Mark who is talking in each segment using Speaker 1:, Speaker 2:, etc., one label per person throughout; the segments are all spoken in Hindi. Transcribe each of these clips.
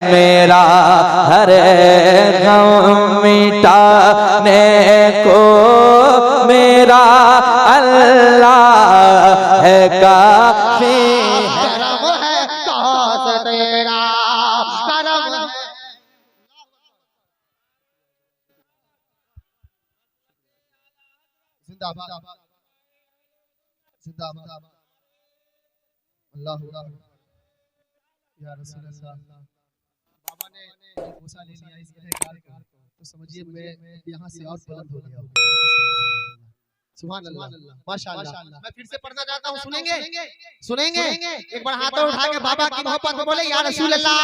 Speaker 1: मेरा हर गम मिटाने को मेरा अल्लाह है काफी है।
Speaker 2: करम है खास तेरा, करम है। जिंदाबाद जिंदाबाद अल्लाह या रसूल अल्लाह। बाबा ने गोसा ले लिया इस गहकार को, तो समझिए मैं यहाँ से और बुलंद हो गया। सुभान अल्लाह, माशाअल्लाह। मैं फिर से पढ़ना चाहता हूँ, सुनेंगे सुनेंगे। एक बार हाथ उठा के बाबा की मोहब्बत में बोले या रसूल अल्लाह।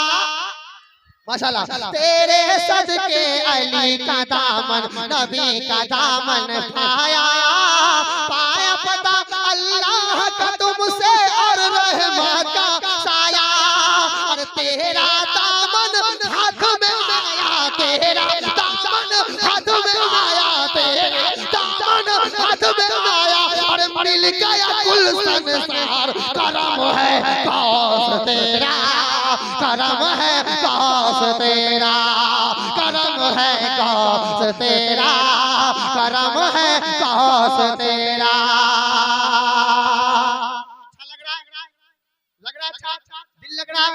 Speaker 2: माशाअल्लाह। तेरे सदके अली का दामन, नबी का दामन पाया, पाया पता अल्लाह का तुमसे और रहमत का साया। और तेरा दामन हाथ में आया, तेरा दामन हाथ में आया, तेरा दामन हाथ में आया। और मिल गया कुल संसार। करम है खास तेरा, करम है खास तेरा, करम है खास तेरा, करम है खास तेरा। अच्छा लग रहा है, लग रहा है अच्छा, दिल लग रहा है।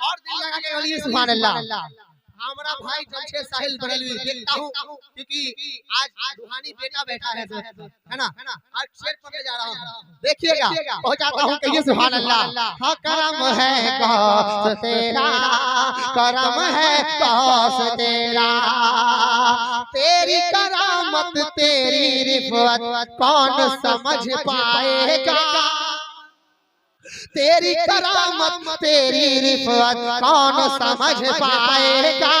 Speaker 2: और दिल लगा के बोलिए सुभान अल्लाह। हमारा भाई जमशेद साहिल बरेलवी देखता हूँ, क्योंकि आज रूहानी बेटा बैठा है ना। आज शेर पकड़े जा रहा हूँ, देखिएगा पहुँचाता हूँ। कहिए सुभान अल्लाह। हाँ करम है खास तेरा, करम है खास तेरा। तेरी करामत तेरी रिफ़त कौन समझ पाएगा। तेरी करामत तेरी रिफ़त कौन समझ पाएगा।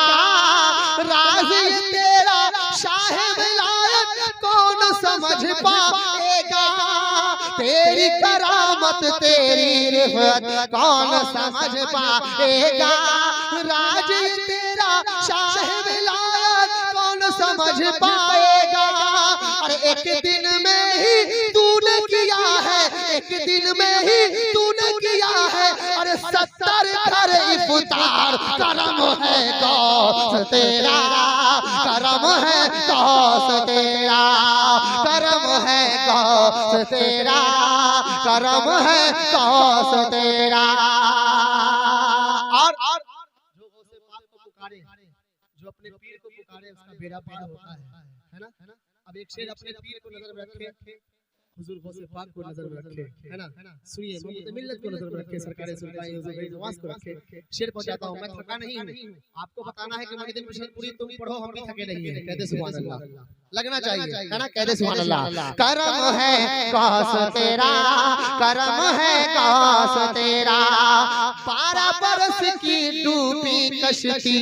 Speaker 2: राज़ तेरा शाह विलायत कौन समझ पाएगा। तेरी करामत तेरी रिफ़त कौन समझ पाएगा। राज तेरा शाह विलायत कौन समझ पाएगा। और एक दिन में ही तूने किया है, एक दिन में ही तूने किया है। और 70 घर इफ्तार। करम है खास तेरा, करम है खास तेरा, करम है खास तेरा, करम है खास तेरा। और जो गौसे पाक को पुकारे, जो अपने पीर को पुकारे, उसका बेड़ा पार होता है ना। अब एक शेर अपने पीर को नजर में रखे, हुजूर गौसे पाक को नजर में रखे, है ना। सुनिए, मोहम्मद मिल्लत को नजर में रखे, सरकारे सुल्तान हुजूर गरीब नवाज को रखे। शेर पहुंचाता हूं, मैं थका नहीं हूं। आपको बताना है कि मेरे दिन पूरी तुम पढ़ो, हम भी थके नहीं हैं। कहते सुभान अल्लाह, लगना चाहिए, है ना। कहते सुभान अल्लाह। करम है खास तेरा, करम है खास तेरा। 12 बरस की डूबी कश्ती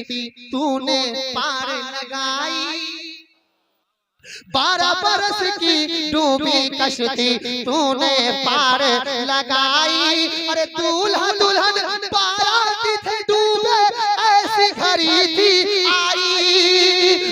Speaker 2: तूने पार लगाई। 12 बरस की डूबी कश्ती तूने पार लगाई। अरे दूल्हा दुल्हन बाराती थे डूबे, ऐसी घड़ी थी आई।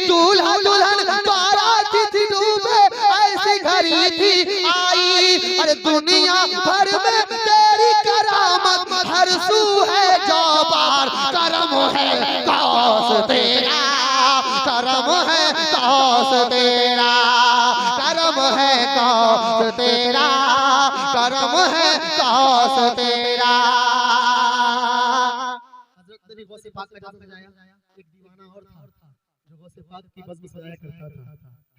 Speaker 2: दूल्हा दुल्हन बाराती थी डूबे, ऐसी घड़ी थी आई। अरे दुनिया भर में तेरी करामत हर सू है जाबार। करम है खास तेरा, करम है खास तेरा, करम है खास तेरा, करम है खास तेरा। हज़रत ने भी गौसे पाक का नाम सजाया। एक दीवाना और था जो गौसे पाक की बज़्म सजाया करता था,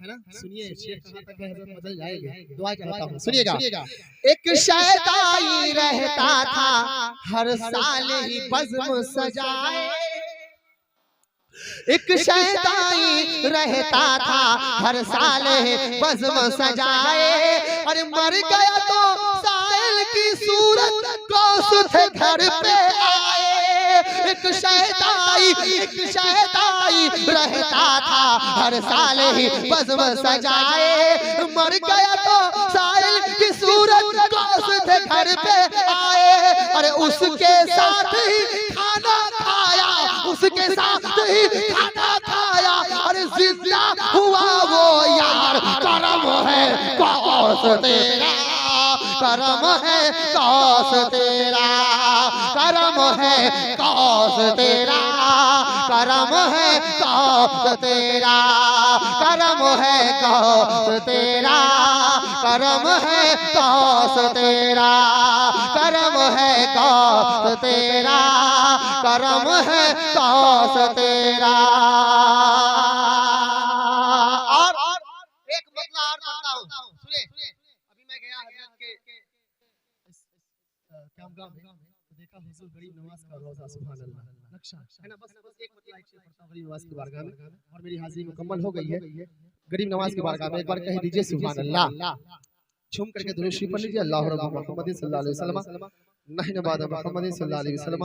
Speaker 2: है ना। सुनिए शेर कहाँ तक है, हज़रत बदल जाएंगे। दुआ चाहता हूँ, सुनिएगा। एक शैताई रहता था हर साल ही बज़्म सजाए। एक शैताई रहता था हर साल बज़्म सजाए। अरे मर गया तो साहिल की सूरत गौस थे घर पे आए। एक शैताई रहता था हर साल ही बज़्म सजाए। मर गया तो साहिल की सूरत गौस थे घर पे आए। अरे उसके साथ ही खाना खाया, उसके साथ ही खाना खाया। अरे जिंदा हुआ वो यार। करम है खास तेरा, करम है खास तेरा, करम है खास तेरा, करम है कौस तेरा, करम है कौस तेरा, करम है कौस तेरा, करम है कौस तेरा, करम है कौस तेरा। और एक मतलब और पढ़ता हूँ, सुनिए। अभी मैं गया हजरत के क्या गांव में, तो देखा हुजूर गरीब नवाज का रोजा, सुभान अल्लाह, नक्शा है ना। बस एक मतलब एक शेर पढ़ता हूँ गरीब नवाज की बारगाह में, और मेरी हाजिरी मुकम्मल हो गई है। गरीब नवाज की बारगाह में एक बार कह दीजिए सुभान अल्लाह, झूम करके दुरूद शरीफ पढ़ लीजिए। अल्लाह रब्बु मुहम्मद सल्लल्लाहु अलैहि वसल्लम, नहन बाद मुहम्मद सल्लल्लाहु अलैहि वसल्लम।